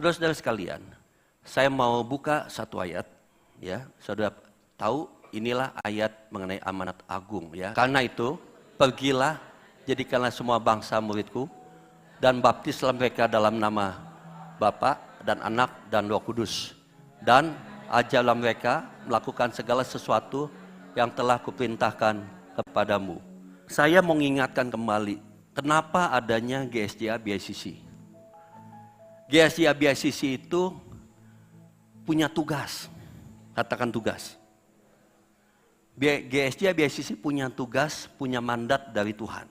Saudara-saudara sekalian, saya mau buka satu ayat, ya. Saudara tahu inilah ayat mengenai amanat agung, ya. Karena itu, pergilah, jadikanlah semua bangsa muridku, dan baptislah mereka dalam nama Bapa dan Anak dan Roh Kudus, dan ajarlah mereka melakukan segala sesuatu yang telah kuperintahkan kepadamu. Saya mau mengingatkan kembali, kenapa adanya GSJA BICC. GSJA BICC itu punya tugas, katakan tugas. GSJA BICC punya tugas, punya mandat dari Tuhan.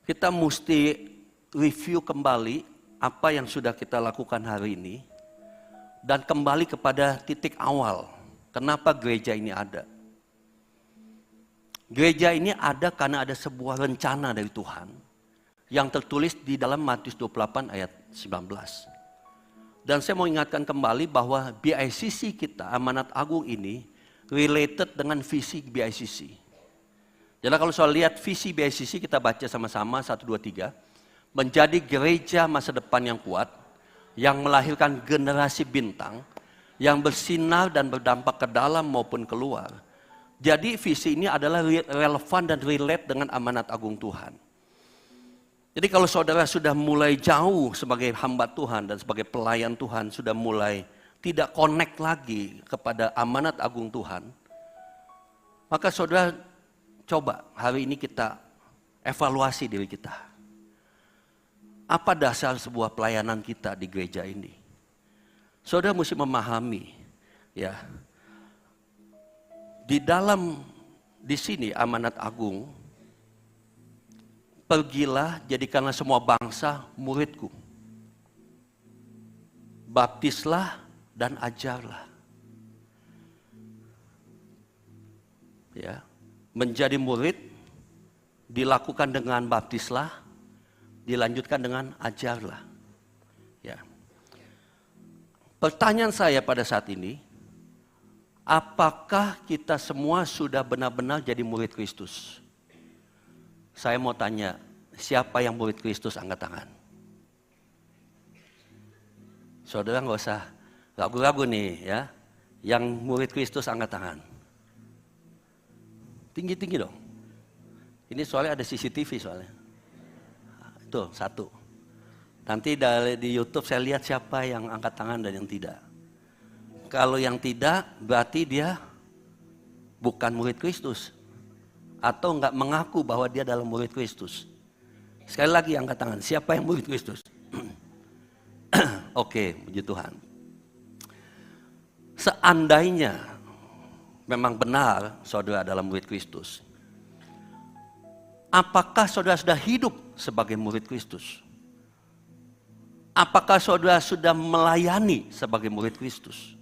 Kita mesti review kembali apa yang sudah kita lakukan hari ini, dan kembali kepada titik awal, kenapa gereja ini ada. Gereja ini ada karena ada sebuah rencana dari Tuhan, yang tertulis di dalam Matius 28 ayat 19. Dan saya mau ingatkan kembali bahwa BICC kita, amanat agung ini, related dengan visi BICC. Jadi kalau soal lihat visi BICC, kita baca sama-sama 1, 2, 3. Menjadi gereja masa depan yang kuat, yang melahirkan generasi bintang, yang bersinar dan berdampak ke dalam maupun keluar. Jadi visi ini adalah relevan dan relate dengan amanat agung Tuhan. Jadi kalau saudara sudah mulai jauh sebagai hamba Tuhan dan sebagai pelayan Tuhan, sudah mulai tidak connect lagi kepada amanat agung Tuhan, maka saudara coba hari ini kita evaluasi diri kita. Apa dasar sebuah pelayanan kita di gereja ini? Saudara mesti memahami, ya, di sini amanat agung, pergilah, jadikanlah semua bangsa muridku. Baptislah dan ajarlah. Ya, menjadi murid dilakukan dengan baptislah, dilanjutkan dengan ajarlah. Ya. Pertanyaan saya pada saat ini, apakah kita semua sudah benar-benar jadi murid Kristus? Saya mau tanya, siapa yang murid Kristus, angkat tangan. Saudara nggak usah ragu-ragu nih, ya. Yang murid Kristus angkat tangan. Tinggi-tinggi dong. Ini soalnya ada CCTV soalnya. Tuh, 1. Nanti di YouTube saya lihat siapa yang angkat tangan dan yang tidak. Kalau yang tidak, berarti dia bukan murid Kristus. Atau enggak mengaku bahwa dia adalah murid Kristus. Sekali lagi angkat tangan, siapa yang murid Kristus? Oke, puji Tuhan. Seandainya memang benar saudara adalah murid Kristus, apakah saudara sudah hidup sebagai murid Kristus? Apakah saudara sudah melayani sebagai murid Kristus?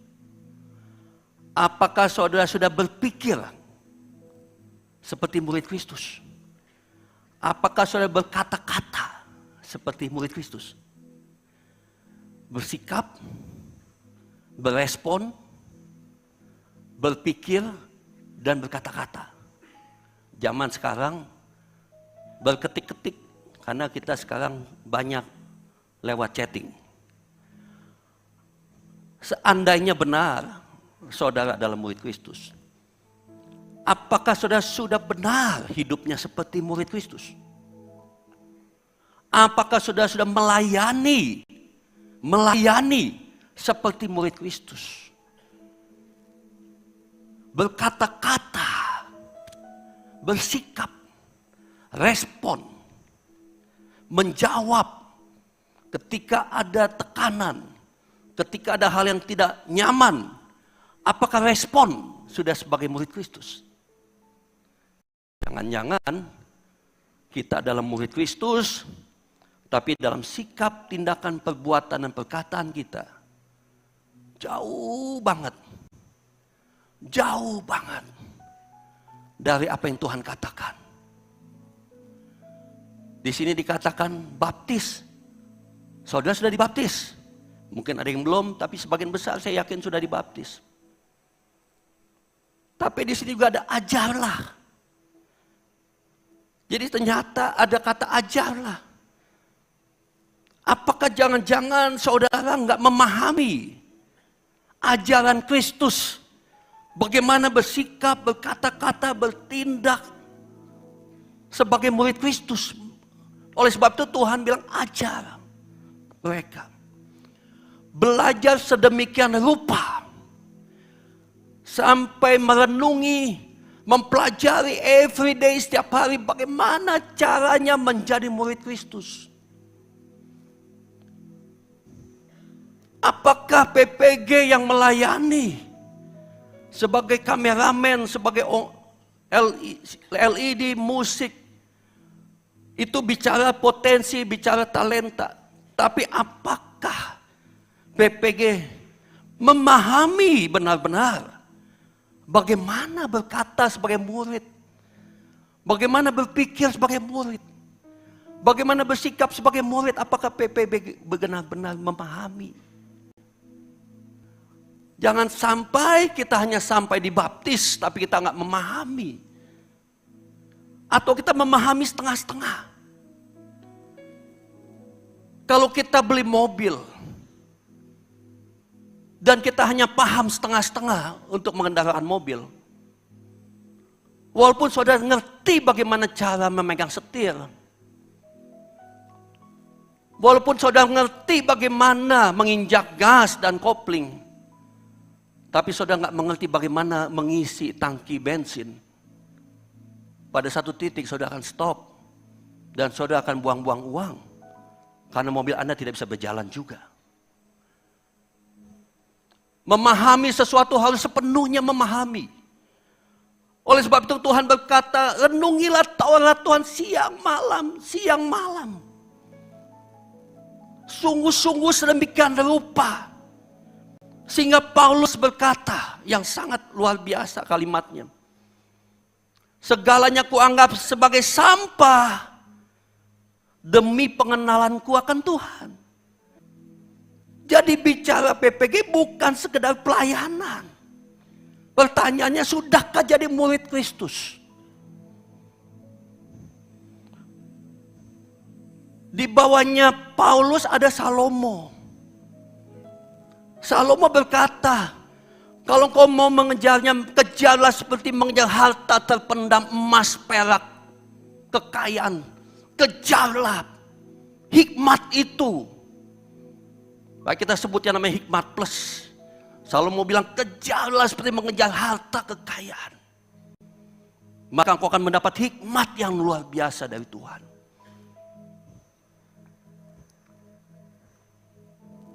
Apakah saudara sudah berpikir seperti murid Kristus? Apakah saudara berkata-kata seperti murid Kristus? Bersikap, berespon, berpikir, dan berkata-kata. Zaman sekarang berketik-ketik, karena kita sekarang banyak lewat chatting. Seandainya benar saudara adalah murid Kristus, apakah saudara sudah benar hidupnya seperti murid Kristus? Apakah saudara sudah melayani seperti murid Kristus? Berkata-kata, bersikap, respon, menjawab ketika ada tekanan, ketika ada hal yang tidak nyaman. Apakah respon sudah sebagai murid Kristus? Jangan-jangan kita adalah murid Kristus, tapi dalam sikap, tindakan, perbuatan, dan perkataan kita jauh banget dari apa yang Tuhan katakan. Di sini dikatakan baptis. Saudara sudah dibaptis. Mungkin ada yang belum, tapi sebagian besar saya yakin sudah dibaptis. Tapi di sini juga ada ajarlah. Jadi ternyata ada kata ajarlah. Apakah jangan-jangan saudara nggak memahami ajaran Kristus? Bagaimana bersikap, berkata-kata, bertindak sebagai murid Kristus. Oleh sebab itu Tuhan bilang ajar mereka. Belajar sedemikian rupa. Sampai merenungi, mempelajari everyday setiap hari bagaimana caranya menjadi murid Kristus. Apakah PPG yang melayani sebagai kameramen, sebagai LED, musik, itu bicara potensi, bicara talenta. Tapi apakah PPG memahami benar-benar bagaimana berkata sebagai murid, bagaimana berpikir sebagai murid, bagaimana bersikap sebagai murid? Apakah PPG benar-benar memahami? Jangan sampai kita hanya sampai dibaptis, tapi kita nggak memahami. Atau kita memahami setengah-setengah. Kalau kita beli mobil, dan kita hanya paham setengah-setengah untuk mengendarai mobil. Walaupun saudara ngerti bagaimana cara memegang setir. Walaupun saudara ngerti bagaimana menginjak gas dan kopling. Tapi saudara nggak mengerti bagaimana mengisi tangki bensin. Pada satu titik saudara akan stop. Dan saudara akan buang-buang uang. Karena mobil Anda tidak bisa berjalan juga. Memahami sesuatu harus sepenuhnya memahami. Oleh sebab itu Tuhan berkata, renungilah Taurat Tuhan siang malam. Sungguh-sungguh sedemikian rupa. Sehingga Paulus berkata yang sangat luar biasa kalimatnya. Segalanya kuanggap sebagai sampah demi pengenalanku akan Tuhan. Jadi bicara PPG bukan sekedar pelayanan. Pertanyaannya, sudahkah jadi murid Kristus? Di bawahnya Paulus ada Salomo. Salomo berkata, kalau kau mau mengejarnya, kejarlah seperti mengejar harta terpendam, emas, perak, kekayaan. Kejarlah hikmat itu. Baik, kita sebutnya namanya hikmat plus. Salomo bilang, kejarlah seperti mengejar harta kekayaan. Maka engkau akan mendapat hikmat yang luar biasa dari Tuhan.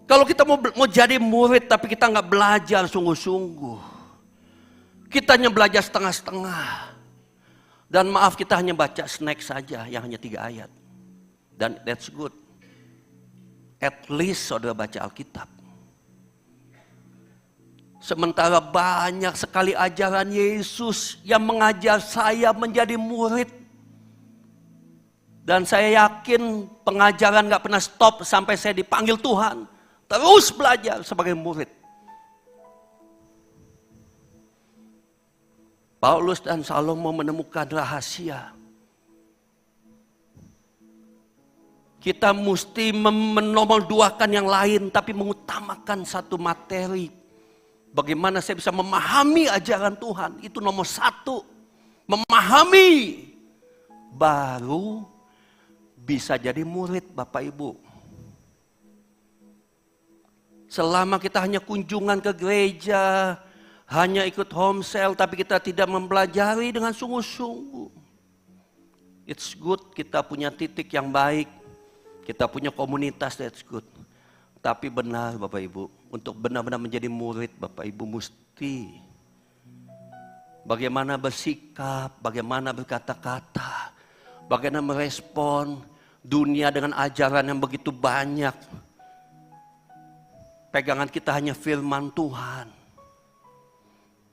Kalau kita mau jadi murid tapi kita nggak belajar sungguh-sungguh. Kita hanya belajar setengah-setengah. Dan maaf, kita hanya baca snack saja yang hanya 3 ayat. Dan that's good. At least saudara baca Alkitab. Sementara banyak sekali ajaran Yesus yang mengajar saya menjadi murid. Dan saya yakin pengajaran gak pernah stop sampai saya dipanggil Tuhan. Terus belajar sebagai murid. Paulus dan Salomo menemukan rahasia. Kita mesti menomorduakan yang lain, tapi mengutamakan satu materi. Bagaimana saya bisa memahami ajaran Tuhan, itu nomor 1. Memahami, baru bisa jadi murid Bapak Ibu. Selama kita hanya kunjungan ke gereja, hanya ikut home cell, tapi kita tidak mempelajari dengan sungguh-sungguh. It's good kita punya titik yang baik, kita punya komunitas, that's good. Tapi benar Bapak Ibu, untuk benar-benar menjadi murid Bapak Ibu mesti bagaimana bersikap, bagaimana berkata-kata, bagaimana merespon dunia dengan ajaran yang begitu banyak. Pegangan kita hanya firman Tuhan.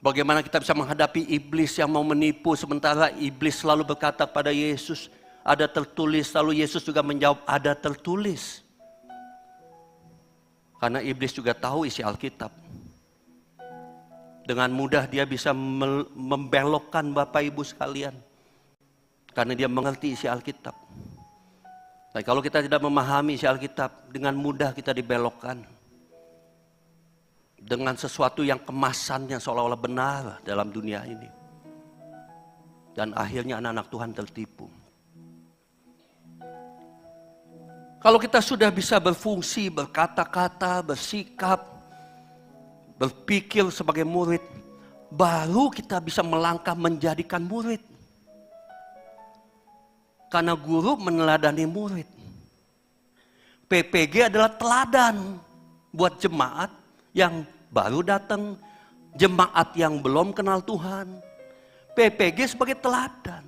Bagaimana kita bisa menghadapi iblis yang mau menipu, sementara iblis selalu berkata pada Yesus, ada tertulis, lalu Yesus juga menjawab, ada tertulis. Karena iblis juga tahu isi Alkitab. Dengan mudah dia bisa membelokkan Bapak Ibu sekalian. Karena dia mengerti isi Alkitab. Tapi kalau kita tidak memahami isi Alkitab, dengan mudah kita dibelokkan dengan sesuatu yang kemasannya seolah-olah benar dalam dunia ini. Dan akhirnya anak-anak Tuhan tertipu. Kalau kita sudah bisa berfungsi, berkata-kata, bersikap, berpikir sebagai murid, baru kita bisa melangkah menjadikan murid. Karena guru meneladani murid. PPG adalah teladan buat jemaat yang baru datang, jemaat yang belum kenal Tuhan. PPG sebagai teladan.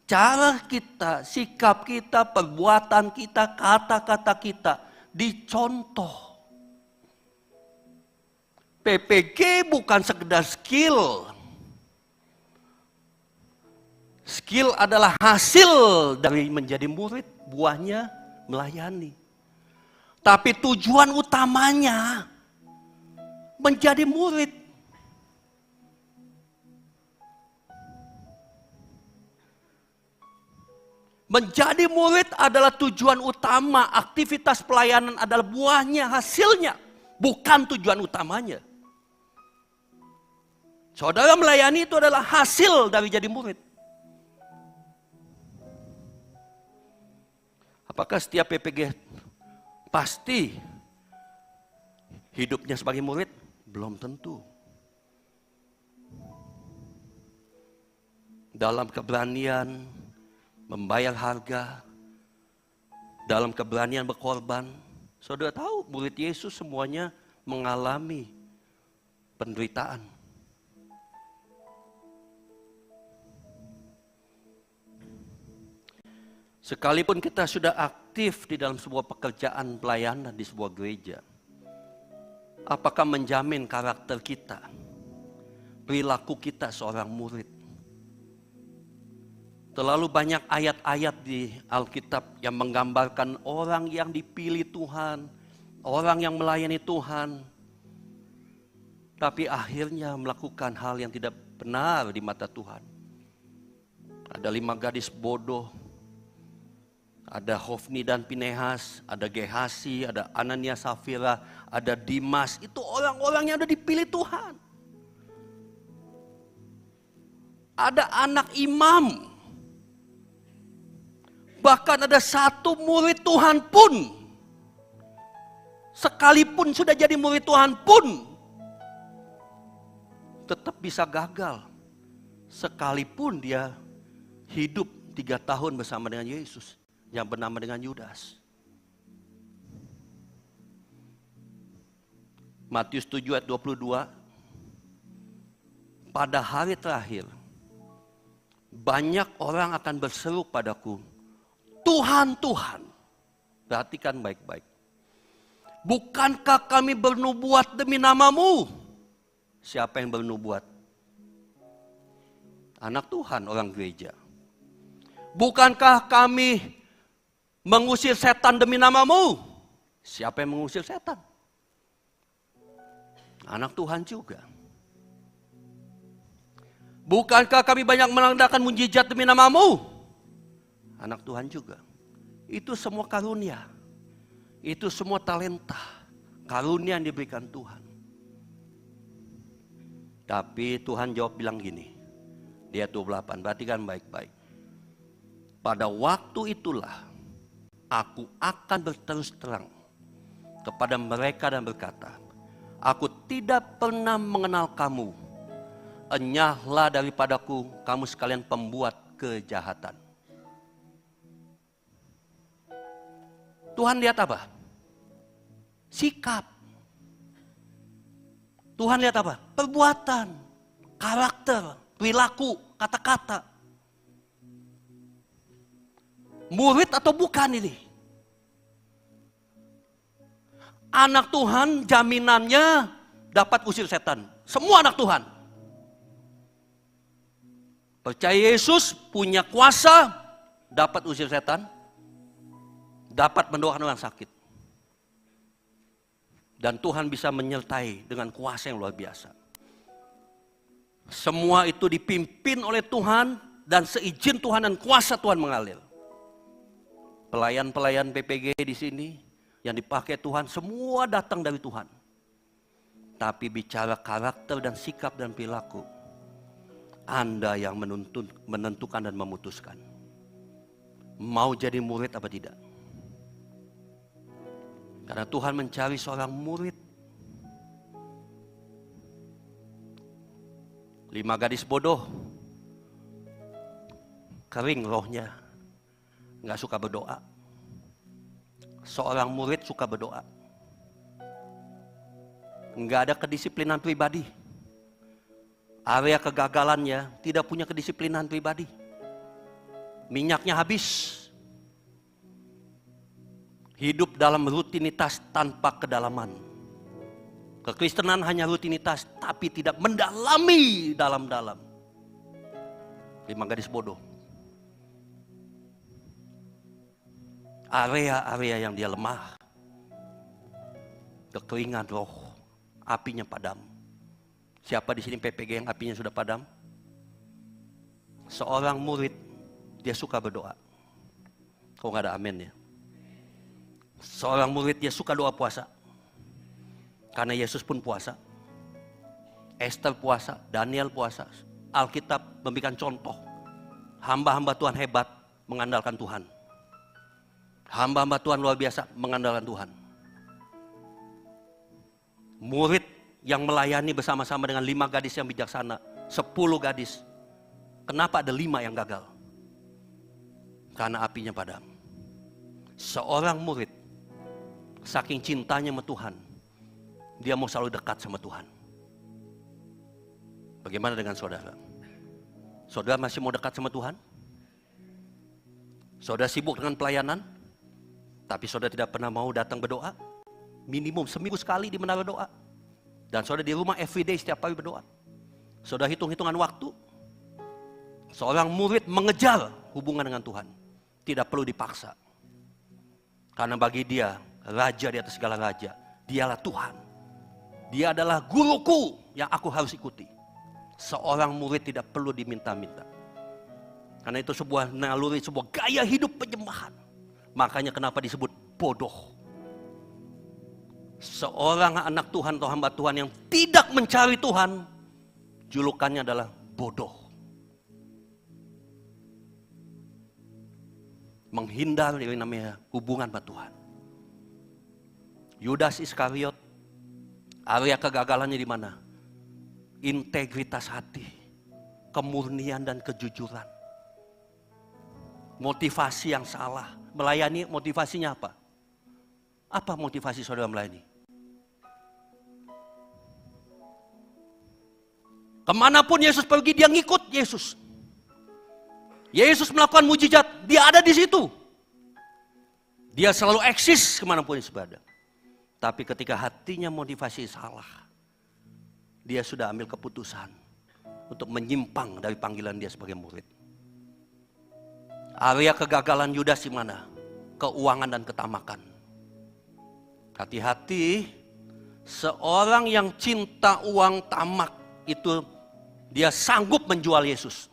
Cara kita, sikap kita, perbuatan kita, kata-kata kita dicontoh. PPG bukan sekedar skill. Skill adalah hasil dari menjadi murid, buahnya melayani. Tapi tujuan utamanya menjadi murid. Menjadi murid adalah tujuan utama, aktivitas pelayanan adalah buahnya, hasilnya, bukan tujuan utamanya. Saudara melayani itu adalah hasil dari jadi murid. Apakah setiap PPG pasti hidupnya sebagai murid? Belum tentu. Dalam keberanian membayar harga, dalam keberanian berkorban. Saudara tahu murid Yesus semuanya mengalami penderitaan. Sekalipun kita sudah aktif di dalam sebuah pekerjaan pelayanan di sebuah gereja, apakah menjamin karakter kita, perilaku kita seorang murid? Terlalu banyak ayat-ayat di Alkitab yang menggambarkan orang yang dipilih Tuhan, orang yang melayani Tuhan, tapi akhirnya melakukan hal yang tidak benar di mata Tuhan. Ada 5 gadis bodoh, ada Hofni dan Pinehas, ada Gehasi, ada Anania Safira, ada Dimas. Itu orang-orang yang sudah dipilih Tuhan. Ada anak imam. Bahkan ada satu murid Tuhan pun, sekalipun sudah jadi murid Tuhan pun, tetap bisa gagal. Sekalipun dia hidup 3 tahun bersama dengan Yesus, yang bernama dengan Yudas. Matius 7 ayat 22. Pada hari terakhir, banyak orang akan berseru padaku, Tuhan, Tuhan. Perhatikan baik-baik. Bukankah kami bernubuat demi namamu? Siapa yang bernubuat? Anak Tuhan, orang gereja. Bukankah kami mengusir setan demi namamu? Siapa yang mengusir setan? Anak Tuhan juga. Bukankah kami banyak menandakan mujizat demi namamu? Anak Tuhan juga. Itu semua karunia. Itu semua talenta. Karunia yang diberikan Tuhan. Tapi Tuhan jawab bilang gini. Di ayat 28, perhatikan baik-baik. Pada waktu itulah aku akan berterus terang kepada mereka dan berkata, aku tidak pernah mengenal kamu. Enyahlah daripadaku kamu sekalian pembuat kejahatan. Tuhan lihat apa? Sikap. Tuhan lihat apa? Perbuatan, karakter, perilaku, kata-kata. Murid atau bukan ini? Anak Tuhan jaminannya dapat usir setan. Semua anak Tuhan. Percaya Yesus punya kuasa dapat usir setan. Dapat mendoakan orang sakit. Dan Tuhan bisa menyertai dengan kuasa yang luar biasa. Semua itu dipimpin oleh Tuhan dan seizin Tuhan dan kuasa Tuhan mengalir. Pelayan-pelayan PPG di sini yang dipakai Tuhan semua datang dari Tuhan. Tapi bicara karakter dan sikap dan perilaku, Anda yang menentukan dan memutuskan. Mau jadi murid apa tidak? Karena Tuhan mencari seorang murid. 5 gadis bodoh, kering rohnya, nggak suka berdoa. Seorang murid suka berdoa. Nggak ada kedisiplinan pribadi. Area kegagalannya tidak punya kedisiplinan pribadi. Minyaknya habis. Hidup dalam rutinitas tanpa kedalaman. Kekristenan hanya rutinitas, tapi tidak mendalami dalam-dalam. 5 gadis bodoh. Area-area yang dia lemah. Kekeringan roh, apinya padam. Siapa di sini PPG yang apinya sudah padam? Seorang murid, dia suka berdoa. Kok nggak ada amin ya? Seorang murid, dia suka doa puasa. Karena Yesus pun puasa. Esther puasa, Daniel puasa. Alkitab memberikan contoh. Hamba-hamba Tuhan hebat mengandalkan Tuhan. Hamba-hamba Tuhan luar biasa mengandalkan Tuhan. Murid yang melayani bersama-sama dengan 5 gadis yang bijaksana. 10 gadis. Kenapa ada 5 yang gagal? Karena apinya padam. Seorang murid, saking cintanya sama Tuhan, dia mau selalu dekat sama Tuhan. Bagaimana dengan saudara? Saudara masih mau dekat sama Tuhan? Saudara sibuk dengan pelayanan, tapi saudara tidak pernah mau datang berdoa? Minimum seminggu sekali di menara doa. Dan saudara di rumah everyday setiap hari berdoa. Saudara hitung-hitungan waktu. Seorang murid mengejar hubungan dengan Tuhan. Tidak perlu dipaksa. Karena bagi dia, raja di atas segala raja, dialah Tuhan. Dia adalah guruku yang aku harus ikuti. Seorang murid tidak perlu diminta-minta. Karena itu sebuah naluri, sebuah gaya hidup penyembahan. Makanya kenapa disebut bodoh. Seorang anak Tuhan atau hamba Tuhan yang tidak mencari Tuhan, julukannya adalah bodoh. Menghindar dari namanya hubungan sama Tuhan. Yudas Iskariot, area kegagalannya di mana? Integritas hati, kemurnian dan kejujuran. Motivasi yang salah. Melayani motivasinya apa? Apa motivasi saudara melayani? Kemanapun Yesus pergi, dia ngikut Yesus. Yesus melakukan mujizat, dia ada di situ. Dia selalu eksis kemanapun Yesus berada. Tapi ketika hatinya motivasi salah, dia sudah ambil keputusan untuk menyimpang dari panggilan dia sebagai murid. Area kegagalan Yudas di mana? Keuangan dan ketamakan. Hati-hati, seorang yang cinta uang tamak itu dia sanggup menjual Yesus.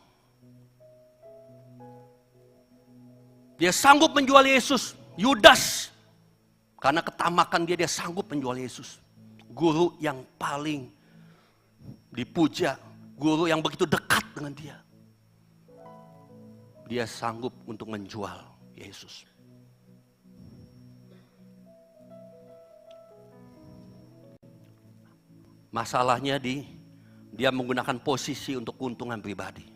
Dia sanggup menjual Yesus. Yudas, karena ketamakan dia sanggup menjual Yesus. Guru yang paling dipuja, guru yang begitu dekat dengan dia. Dia sanggup untuk menjual Yesus. Masalahnya dia menggunakan posisi untuk keuntungan pribadi.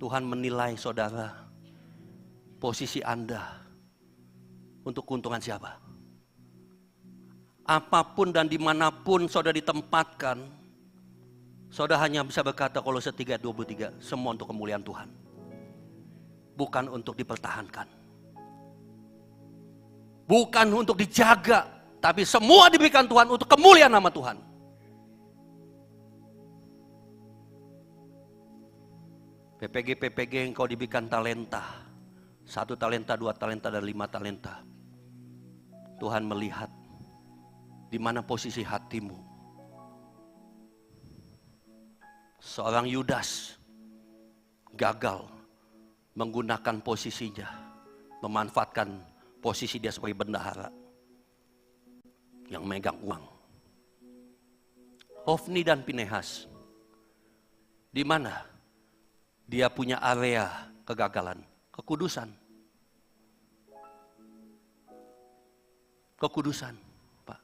Tuhan menilai saudara, posisi Anda untuk keuntungan siapa? Apapun dan dimanapun saudara ditempatkan, saudara hanya bisa berkata Kolose 3:23, semua untuk kemuliaan Tuhan. Bukan untuk dipertahankan. Bukan untuk dijaga, tapi semua diberikan Tuhan untuk kemuliaan nama Tuhan. PPG engkau diberikan talenta. 1 talenta, 2 talenta, dan 5 talenta. Tuhan melihat di mana posisi hatimu. Seorang Yudas gagal menggunakan posisinya, memanfaatkan posisi dia sebagai bendahara yang megang uang. Hofni dan Pinehas, di mana dia punya area kegagalan, kekudusan. Kekudusan, Pak.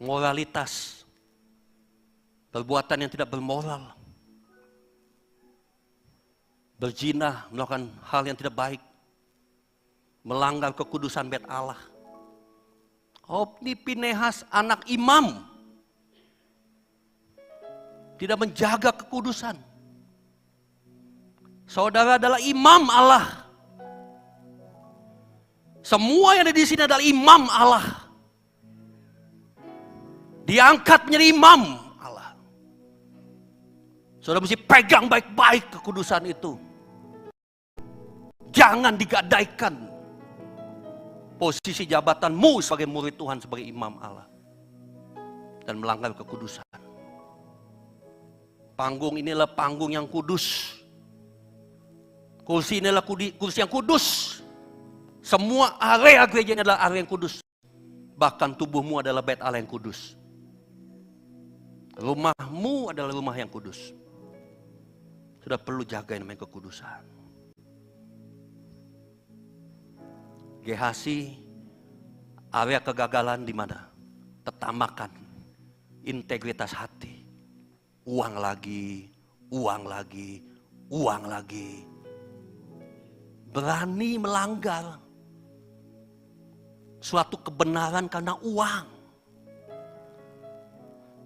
Moralitas, perbuatan yang tidak bermoral. Berzina, melakukan hal yang tidak baik. Melanggar kekudusan bait Allah. Hofni Pinehas anak imam. Tidak menjaga kekudusan. Saudara adalah imam Allah. Semua yang ada di sini adalah imam Allah. Diangkat menjadi imam Allah. Saudara mesti pegang baik-baik kekudusan itu. Jangan digadaikan posisi jabatanmu sebagai murid Tuhan, sebagai imam Allah. Dan melanggar kekudusan. Panggung inilah panggung yang kudus. Kursi inilah kursi yang kudus. Semua area gereja ini adalah area yang kudus. Bahkan tubuhmu adalah bait Allah yang kudus. Rumahmu adalah rumah yang kudus. Sudah perlu jaga yang namanya kekudusan. Gehasi, area kegagalan di mana? Tetamakan integritas hati. Uang lagi, uang lagi, uang lagi. Berani melanggar suatu kebenaran karena uang.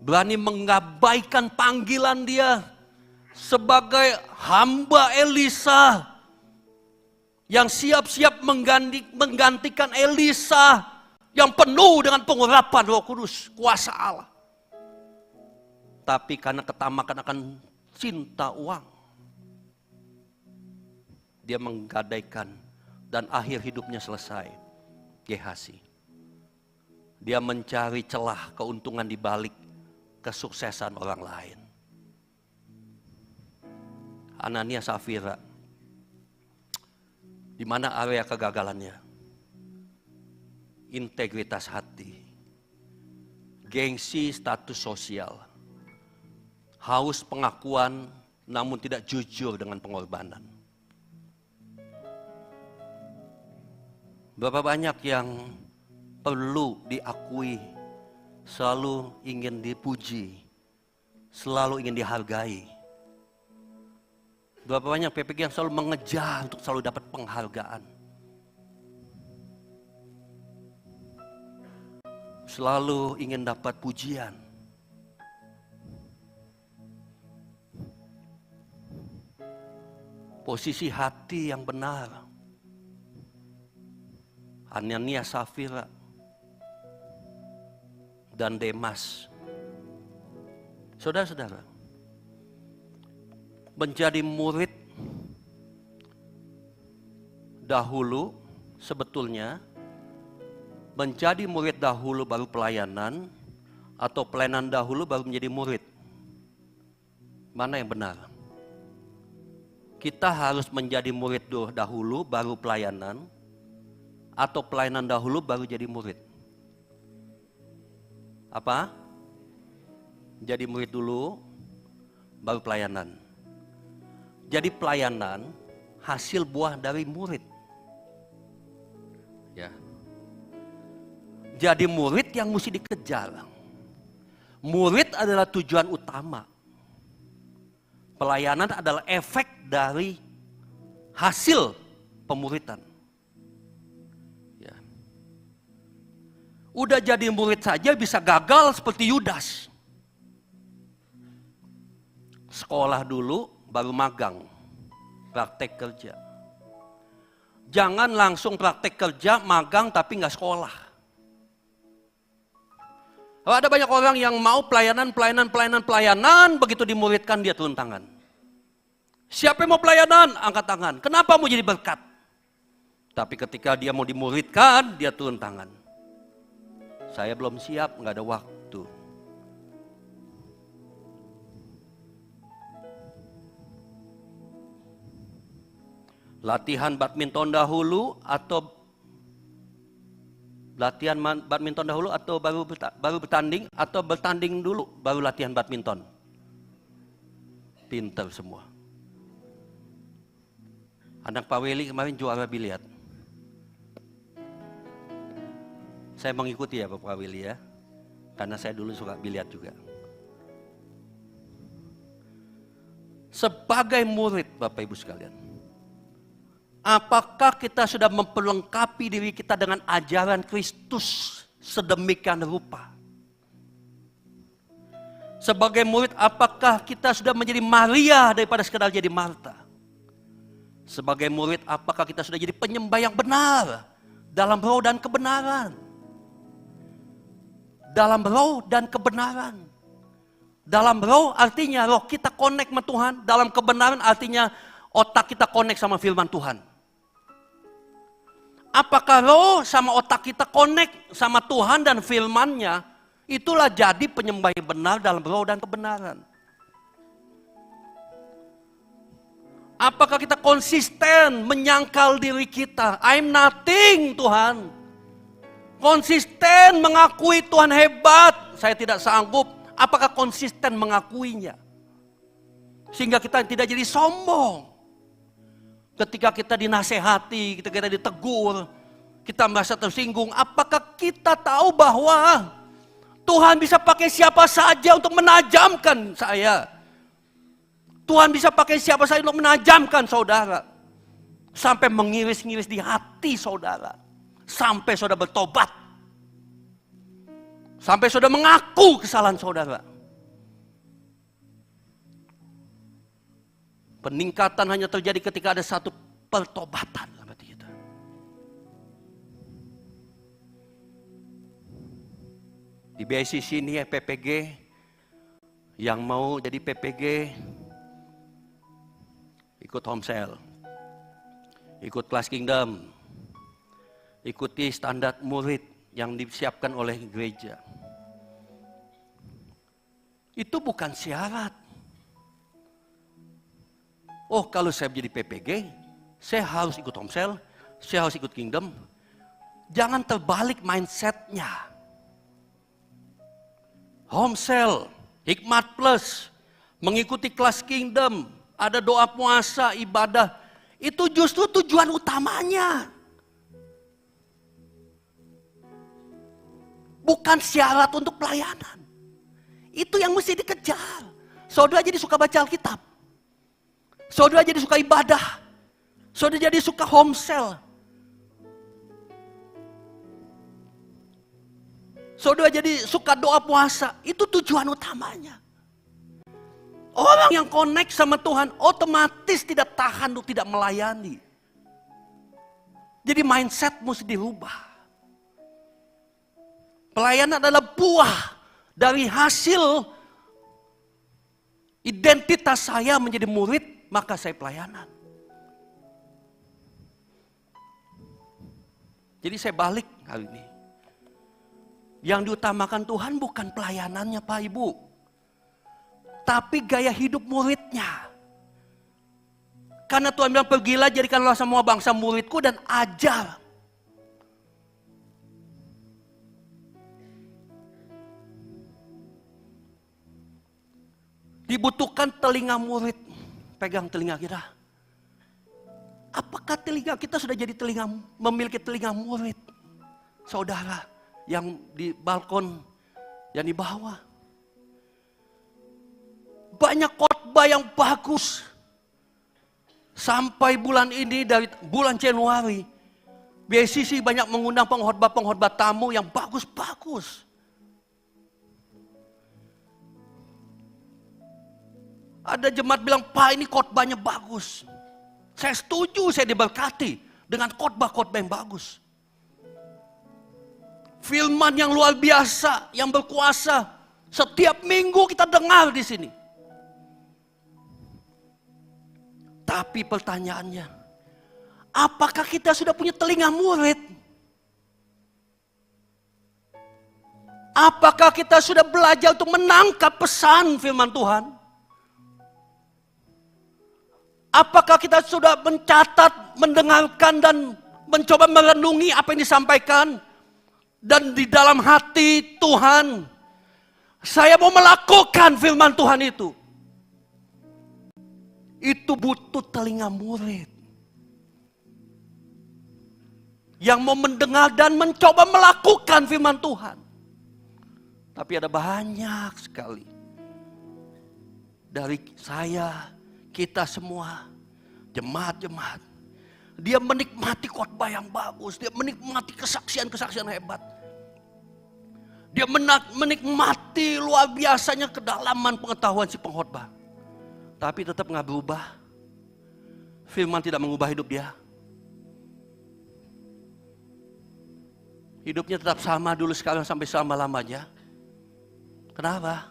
Berani mengabaikan panggilan dia sebagai hamba Elisa yang siap-siap menggantikan Elisa yang penuh dengan pengurapan Roh Kudus, kuasa Allah. Tapi karena ketamakan akan cinta uang, dia menggadaikan dan akhir hidupnya selesai. Gehasi. Dia mencari celah keuntungan di balik kesuksesan orang lain. Anania Safira. Di mana area kegagalannya? Integritas hati. Gengsi status sosial. Haus pengakuan namun tidak jujur dengan pengorbanan. Berapa banyak yang perlu diakui, selalu ingin dipuji, selalu ingin dihargai. Berapa banyak PPG yang selalu mengejar untuk selalu dapat penghargaan. Selalu ingin dapat pujian. Posisi hati yang benar. Anania Safira dan Demas. Saudara-saudara, menjadi murid dahulu sebetulnya menjadi murid dahulu baru pelayanan atau pelayanan dahulu baru menjadi murid. Mana yang benar? Kita harus menjadi murid dahulu baru pelayanan atau pelayanan dahulu baru jadi murid? Apa? Jadi murid dulu baru pelayanan. Jadi pelayanan hasil buah dari murid. Ya. Jadi murid yang mesti dikejar. Murid adalah tujuan utama. Pelayanan adalah efek dari hasil pemuridan. Udah jadi murid saja bisa gagal seperti Yudas. Sekolah dulu baru magang, praktek kerja. Jangan langsung praktek kerja, magang tapi nggak sekolah. Ada banyak orang yang mau pelayanan, begitu dimuridkan dia turun tangan. Siapa yang mau pelayanan? Angkat tangan. Kenapa mau jadi berkat? Tapi ketika dia mau dimuridkan, dia turun tangan. Saya belum siap, nggak ada waktu. Latihan badminton dahulu atau baru bertanding atau bertanding dulu baru latihan badminton? Pinter semua. Anak Pak Weli kemarin juara biliar. Saya mengikuti ya Pak Weli ya. Karena saya dulu suka biliar juga. Sebagai murid Bapak Ibu sekalian, apakah kita sudah memperlengkapi diri kita dengan ajaran Kristus sedemikian rupa? Sebagai murid, apakah kita sudah menjadi Maria daripada sekedar jadi Marta? Sebagai murid, apakah kita sudah jadi penyembah yang benar dalam roh dan kebenaran? Dalam roh dan kebenaran. Dalam roh artinya roh kita connect sama Tuhan. Dalam kebenaran artinya otak kita connect sama firman Tuhan. Apakah roh sama otak kita connect sama Tuhan dan firman-Nya, itulah jadi penyembah yang benar dalam roh dan kebenaran. Apakah kita konsisten menyangkal diri kita? I'm nothing Tuhan. Konsisten mengakui Tuhan hebat, saya tidak sanggup. Apakah konsisten mengakuinya? Sehingga kita tidak jadi sombong. Ketika kita dinasehati, ketika kita ditegur, kita merasa tersinggung. Apakah kita tahu bahwa Tuhan bisa pakai siapa saja untuk menajamkan saya? Tuhan bisa pakai siapa saja untuk menajamkan saudara. Sampai mengiris-ngiris di hati saudara. Sampai saudara bertobat. Sampai saudara mengaku kesalahan saudara. Peningkatan hanya terjadi ketika ada satu pertobatan dalam hati kita. Di BICC ini ya PPG, yang mau jadi PPG, ikut home cell, ikut kelas kingdom, ikuti standar murid yang disiapkan oleh gereja. Itu bukan syarat. Oh, kalau saya menjadi PPG, saya harus ikut home cell, saya harus ikut kingdom. Jangan terbalik mindsetnya. Home cell, hikmat plus, mengikuti kelas kingdom, ada doa puasa, ibadah. Itu justru tujuan utamanya. Bukan syarat untuk pelayanan. Itu yang mesti dikejar. Saudara jadi suka baca Alkitab. Saudara jadi suka ibadah. Saudara jadi suka home cell. Saudara jadi suka doa puasa. Itu tujuan utamanya. Orang yang connect sama Tuhan otomatis tidak tahan untuk tidak melayani. Jadi mindset mesti dirubah. Pelayanan adalah buah dari hasil identitas saya menjadi murid, maka saya pelayanan. Jadi saya balik kali ini. Yang diutamakan Tuhan bukan pelayanannya Pak Ibu, tapi gaya hidup muridnya. Karena Tuhan bilang, pergilah jadikanlah semua bangsa muridku dan ajar. Dibutuhkan telinga murid. Pegang telinga kita. Apakah telinga kita sudah jadi memiliki telinga murid? Saudara yang di balkon, yang di bawah. Banyak khotbah yang bagus. Sampai bulan ini, dari bulan Januari, BICC banyak mengundang pengkhotbah tamu yang bagus-bagus. Ada jemaat bilang, Pak ini khotbahnya bagus. Saya setuju, saya diberkati dengan khotbah-khotbah yang bagus. Firman yang luar biasa, yang berkuasa. Setiap minggu kita dengar di sini. Tapi pertanyaannya, apakah kita sudah punya telinga murid? Apakah kita sudah belajar untuk menangkap pesan firman Tuhan? Apakah kita sudah mencatat, mendengarkan, dan mencoba merenungi apa yang disampaikan? Dan di dalam hati Tuhan, saya mau melakukan firman Tuhan itu. Itu butuh telinga murid yang mau mendengar dan mencoba melakukan firman Tuhan. Tapi ada banyak sekali dari saya, kita semua, jemaat-jemaat, dia menikmati khotbah yang bagus, dia menikmati kesaksian-kesaksian hebat. Dia menikmati luar biasanya kedalaman pengetahuan si pengkhotbah. Tapi tetap nggak berubah. Firman tidak mengubah hidup dia. Hidupnya tetap sama dulu, sekarang sampai selama-lamanya. Kenapa?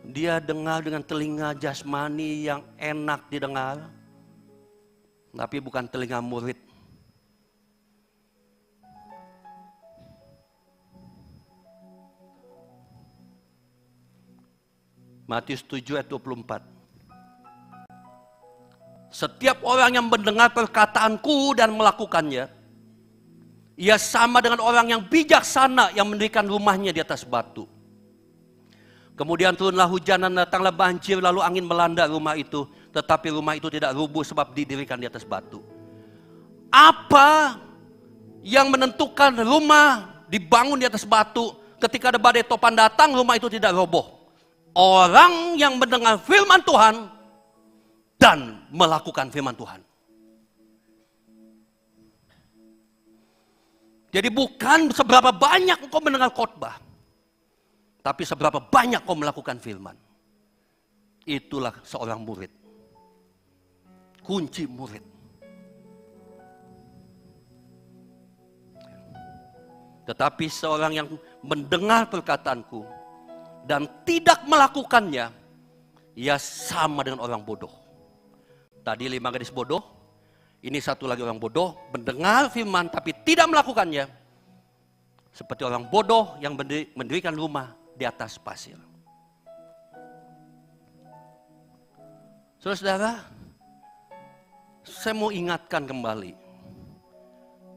Dia dengar dengan telinga jasmani yang enak didengar, tapi bukan telinga murid. Matius 7 ayat 24. Setiap orang yang mendengar perkataanku dan melakukannya, ia sama dengan orang yang bijaksana yang mendirikan rumahnya di atas batu. Kemudian turunlah hujan dan datanglah banjir, lalu angin melanda rumah itu. Tetapi rumah itu tidak rubuh sebab didirikan di atas batu. Apa yang menentukan rumah dibangun di atas batu? Ketika ada badai topan datang, rumah itu tidak roboh. Orang yang mendengar firman Tuhan dan melakukan firman Tuhan. Jadi bukan seberapa banyak engkau mendengar khotbah, tapi seberapa banyak kau melakukan firman. Itulah seorang murid. Kunci murid. Tetapi seorang yang mendengar perkataanku dan tidak melakukannya, ia sama dengan orang bodoh. Tadi 5 gadis bodoh, ini satu lagi orang bodoh, mendengar firman tapi tidak melakukannya. Seperti orang bodoh yang mendirikan rumah di atas pasir. Saudara-saudara, saya mau ingatkan kembali.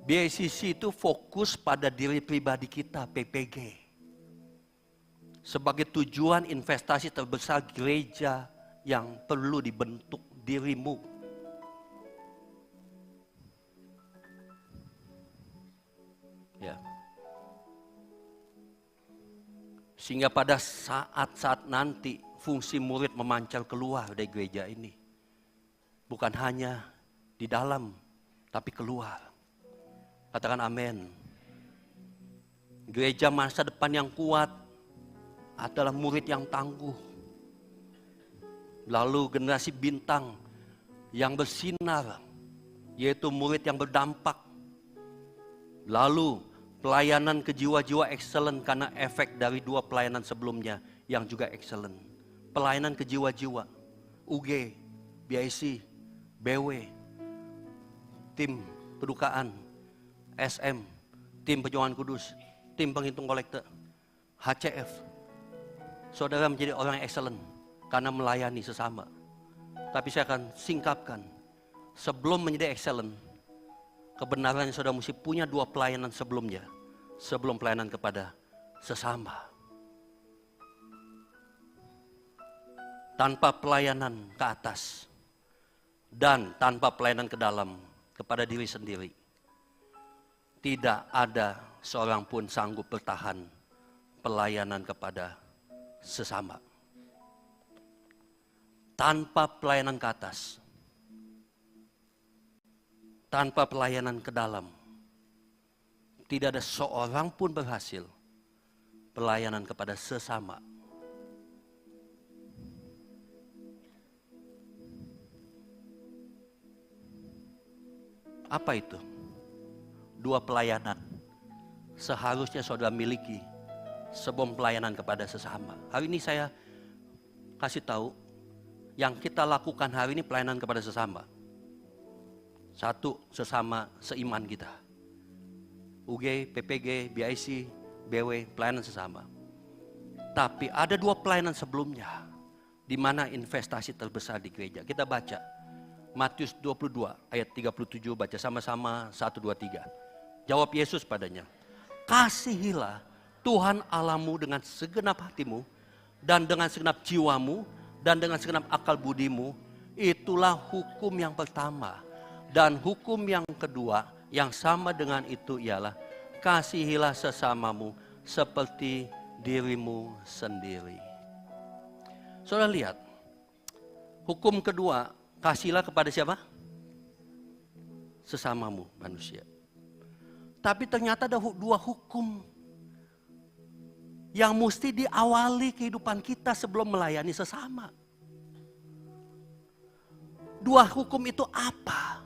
BICC itu fokus pada diri pribadi kita, PPG. Sebagai tujuan investasi terbesar gereja yang perlu dibentuk dirimu. Ya. Sehingga pada saat-saat nanti fungsi murid memancar keluar dari gereja ini. Bukan hanya di dalam, tapi keluar. Katakan amin. Gereja masa depan yang kuat adalah murid yang tangguh. Lalu generasi bintang yang bersinar, yaitu murid yang berdampak. Lalu pelayanan ke jiwa-jiwa excellent karena efek dari 2 pelayanan sebelumnya yang juga excellent. Pelayanan ke jiwa-jiwa, UG, BIC, BW, tim pedukaan, SM, tim perjuangan kudus, tim penghitung kolektor, HCF. Saudara menjadi orang yang excellent karena melayani sesama. Tapi saya akan singkapkan, sebelum menjadi excellent, kebenaran yang saudara mesti punya 2 pelayanan sebelumnya. Sebelum pelayanan kepada sesama. Tanpa pelayanan ke atas dan tanpa pelayanan ke dalam kepada diri sendiri, tidak ada seorang pun sanggup bertahan pelayanan kepada sesama. Tanpa pelayanan ke atas, tanpa pelayanan ke dalam, tidak ada seorang pun berhasil pelayanan kepada sesama. Apa itu? 2 pelayanan seharusnya saudara miliki sebelum pelayanan kepada sesama. Hari ini saya kasih tahu yang kita lakukan hari ini pelayanan kepada sesama. 1, sesama seiman kita. UG, PPG, BIC, BW, pelayanan sesama. Tapi ada 2 pelayanan sebelumnya di mana investasi terbesar di gereja. Kita baca Matius 22 ayat 37, baca sama-sama 1, 2, 3. Jawab Yesus padanya, kasihilah Tuhan Allahmu dengan segenap hatimu, dan dengan segenap jiwamu, dan dengan segenap akal budimu. Itulah hukum yang pertama. Dan hukum yang kedua yang sama dengan itu ialah, kasihilah sesamamu seperti dirimu sendiri. Saudara lihat, hukum kedua, kasihlah kepada siapa? Sesamamu manusia. Tapi ternyata ada dua hukum yang mesti diawali kehidupan kita sebelum melayani sesama. Dua hukum itu apa?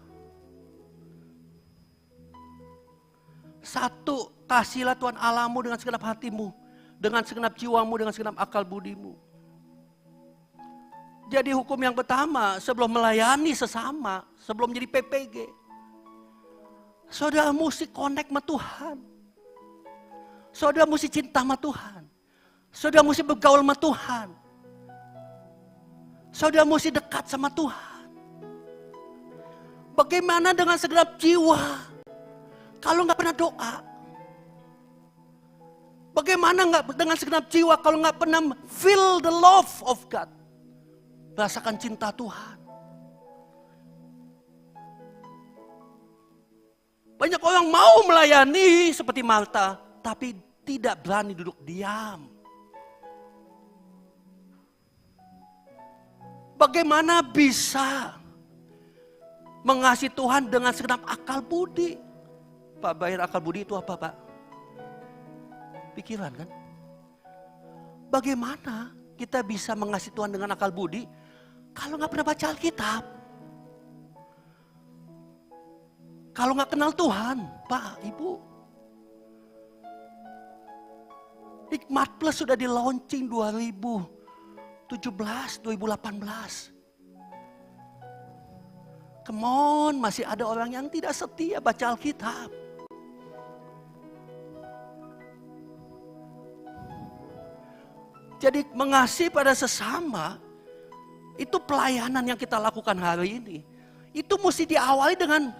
Satu, kasihlah Tuhan Allahmu dengan segenap hatimu, dengan segenap jiwamu, dengan segenap akal budimu. Jadi hukum yang pertama sebelum melayani sesama, sebelum jadi PPG, saudara mesti connect sama Tuhan. Saudara mesti cinta sama Tuhan. Saudara mesti bergaul sama Tuhan. Saudara mesti dekat sama Tuhan. Bagaimana dengan segenap jiwa kalau nggak pernah doa? Bagaimana dengan segenap jiwa kalau nggak pernah feel the love of God? Rasakan cinta Tuhan. Banyak orang mau melayani seperti Marta, tapi tidak berani duduk diam. Bagaimana bisa mengasihi Tuhan dengan segenap akal budi? Pak, bayar akal budi itu apa, Pak? Pikiran kan? Bagaimana kita bisa mengasihi Tuhan dengan akal budi kalau nggak pernah baca Alkitab? Kalau nggak kenal Tuhan, Pak, Ibu. Hikmat Plus sudah di launching 2017, 2018. Come on, masih ada orang yang tidak setia baca Alkitab. Jadi mengasihi pada sesama, itu pelayanan yang kita lakukan hari ini. Itu mesti diawali dengan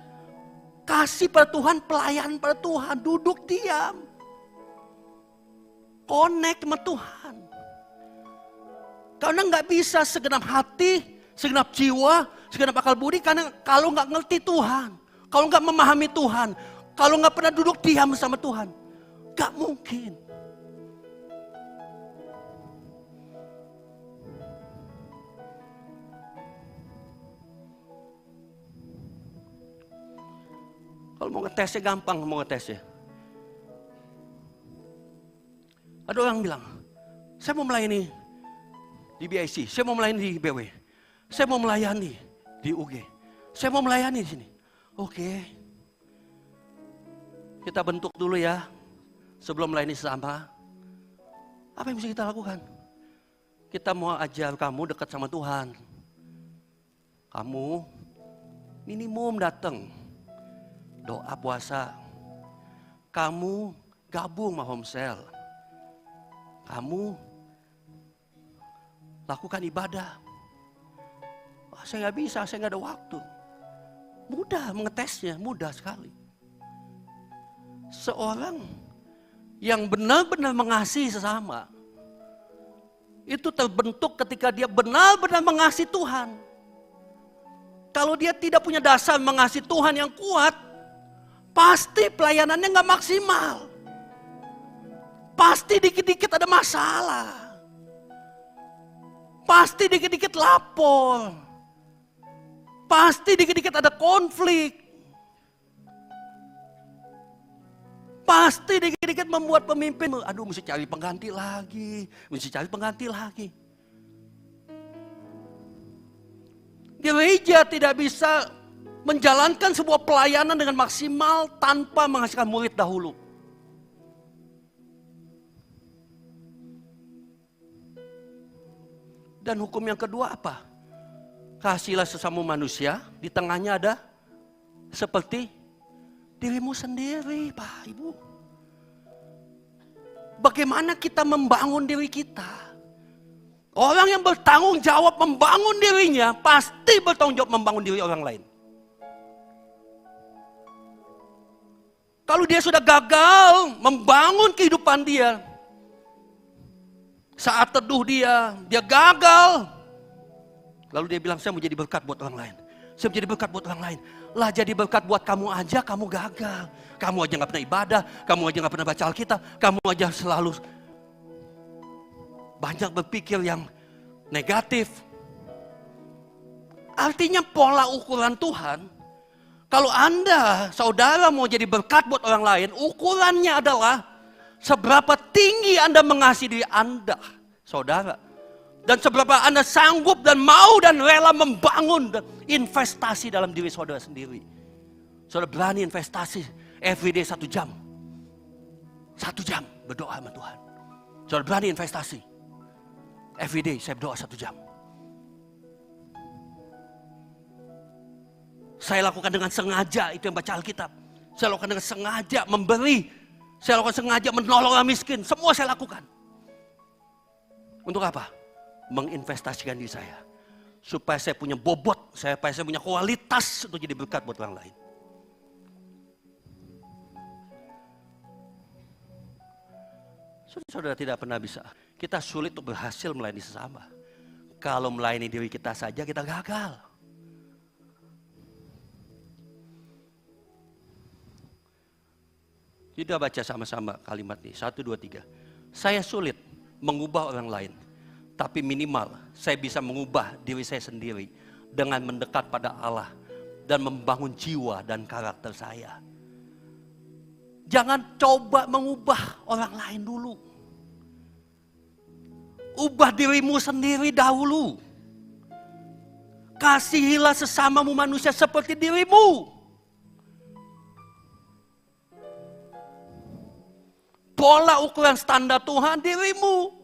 kasih pada Tuhan, pelayanan pada Tuhan, duduk diam. Connect sama Tuhan. Karena nggak bisa segenap hati, segenap jiwa, segenap akal budi, karena kalau nggak ngerti Tuhan, kalau nggak memahami Tuhan, kalau nggak pernah duduk diam bersama Tuhan, nggak mungkin. Kalau mau ngetesnya gampang, mau ngetesnya. Ada orang bilang, saya mau melayani di BIC, saya mau melayani di BW, saya mau melayani di UG, saya mau melayani di sini. Oke, kita bentuk dulu ya, sebelum melayani sesama. Apa yang mesti kita lakukan? Kita mau ajar kamu dekat sama Tuhan. Kamu minimum datang, doa puasa. Kamu gabung sama home cell. Kamu lakukan ibadah. Wah, saya nggak bisa, saya nggak ada waktu. Mudah mengetesnya, mudah sekali. Seorang yang benar-benar mengasihi sesama, itu terbentuk ketika dia benar-benar mengasihi Tuhan. Kalau dia tidak punya dasar mengasihi Tuhan yang kuat, pasti pelayanannya nggak maksimal. Pasti dikit-dikit ada masalah. Pasti dikit-dikit lapor. Pasti dikit-dikit ada konflik. Pasti dikit-dikit membuat pemimpin, aduh mesti cari pengganti lagi. Mesti cari pengganti lagi. Gereja tidak bisa menjalankan sebuah pelayanan dengan maksimal tanpa menghasilkan murid dahulu. Dan hukum yang kedua apa? Kasihlah sesama manusia, di tengahnya ada seperti dirimu sendiri, Pak, Ibu. Bagaimana kita membangun diri kita? Orang yang bertanggung jawab membangun dirinya, pasti bertanggung jawab membangun diri orang lain. Kalau dia sudah gagal membangun kehidupan dia, saat teduh dia gagal. Lalu dia bilang, saya mau jadi berkat buat orang lain. Saya mau jadi berkat buat orang lain. Lah jadi berkat buat kamu aja, kamu gagal. Kamu aja gak pernah ibadah, kamu aja gak pernah baca Alkitab, kamu aja selalu banyak berpikir yang negatif. Artinya pola ukuran Tuhan, kalau Anda, saudara mau jadi berkat buat orang lain, ukurannya adalah seberapa tinggi Anda mengasihi diri Anda, saudara. Dan seberapa Anda sanggup dan mau dan rela membangun dan investasi dalam diri saudara sendiri. Saudara berani investasi everyday 1 jam. 1 jam berdoa sama Tuhan. Saudara berani investasi. Everyday saya berdoa 1 jam. Saya lakukan dengan sengaja, itu yang baca Alkitab. Saya lakukan dengan sengaja memberi. Saya lakukan sengaja menolong orang miskin. Semua saya lakukan. Untuk apa? Menginvestasikan diri saya. Supaya saya punya bobot, supaya saya punya kualitas untuk jadi berkat buat orang lain. Saudara tidak pernah bisa. Kita sulit untuk berhasil melayani sesama. Kalau melayani diri kita saja kita gagal. Kita baca sama-sama kalimat ini. 1, 2, 3. Saya sulit mengubah orang lain. Tapi minimal saya bisa mengubah diri saya sendiri. Dengan mendekat pada Allah. Dan membangun jiwa dan karakter saya. Jangan coba mengubah orang lain dulu. Ubah dirimu sendiri dahulu. Kasihilah sesamamu manusia seperti dirimu. Pola ukuran standar Tuhan dirimu.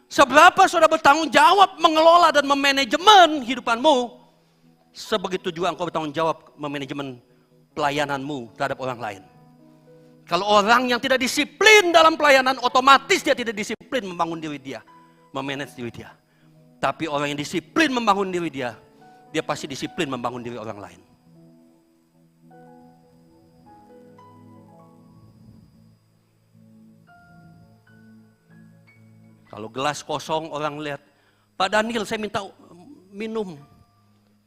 Seberapa saudara bertanggung jawab mengelola dan memanajemen hidupanmu, sebegitu juga engkau bertanggung jawab memanajemen pelayananmu terhadap orang lain. Kalau orang yang tidak disiplin dalam pelayanan, otomatis dia tidak disiplin membangun diri dia, memanage diri dia. Tapi orang yang disiplin membangun diri dia, dia pasti disiplin membangun diri orang lain. Kalau gelas kosong orang lihat, Pak Daniel saya minta minum.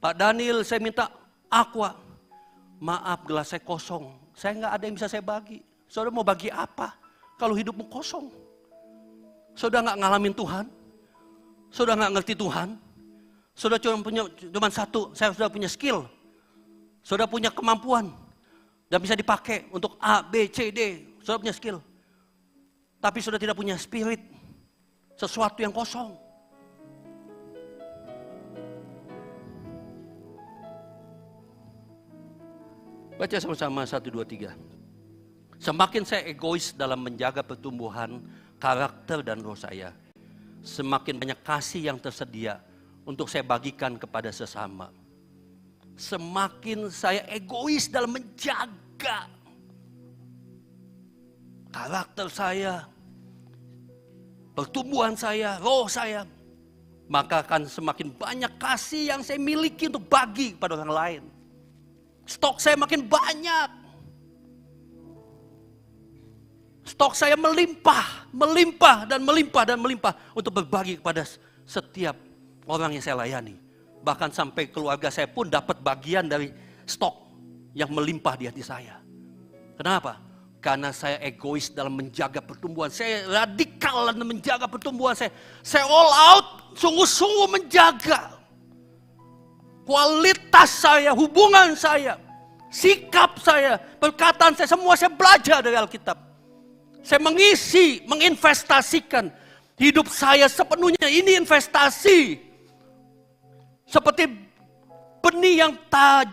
Pak Daniel saya minta aqua. Maaf gelas saya kosong, saya nggak ada yang bisa saya bagi. Saudara mau bagi apa kalau hidupmu kosong? Saudara nggak ngalamin Tuhan? Saudara nggak ngerti Tuhan? Saudara cuma satu, saya sudah punya skill. Saudara punya kemampuan dan bisa dipakai untuk A, B, C, D. Saudara punya skill. Tapi saudara tidak punya spirit. Sesuatu yang kosong. Baca sama-sama 1, 2, 3. Semakin saya egois dalam menjaga pertumbuhan karakter dan roh saya, semakin banyak kasih yang tersedia untuk saya bagikan kepada sesama. Semakin saya egois dalam menjaga karakter saya, pertumbuhan saya, roh saya, maka akan semakin banyak kasih yang saya miliki untuk bagi kepada orang lain. Stok saya makin banyak. Stok saya melimpah, melimpah dan melimpah dan melimpah untuk berbagi kepada setiap orang yang saya layani. Bahkan sampai keluarga saya pun dapat bagian dari stok yang melimpah di hati saya. Kenapa? Karena saya egois dalam menjaga pertumbuhan. Saya radikal dalam menjaga pertumbuhan saya. Saya all out, sungguh-sungguh menjaga kualitas saya, hubungan saya, sikap saya, perkataan saya, semua saya belajar dari Alkitab. Saya mengisi, menginvestasikan hidup saya sepenuhnya. Ini investasi. Seperti benih yang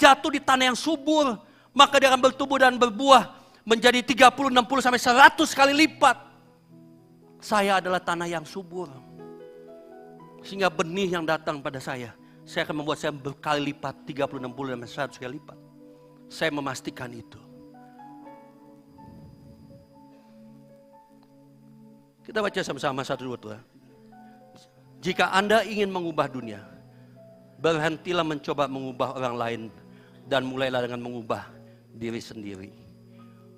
jatuh di tanah yang subur, maka dia akan bertumbuh dan berbuah menjadi 30, 60 sampai 100 kali lipat. Saya adalah tanah yang subur. Sehingga benih yang datang pada saya akan membuat saya berkali lipat, 30, 60 sampai 100 kali lipat. Saya memastikan itu. Kita baca sama-sama 1, 2, 3. Jika Anda ingin mengubah dunia, berhentilah mencoba mengubah orang lain dan mulailah dengan mengubah diri sendiri.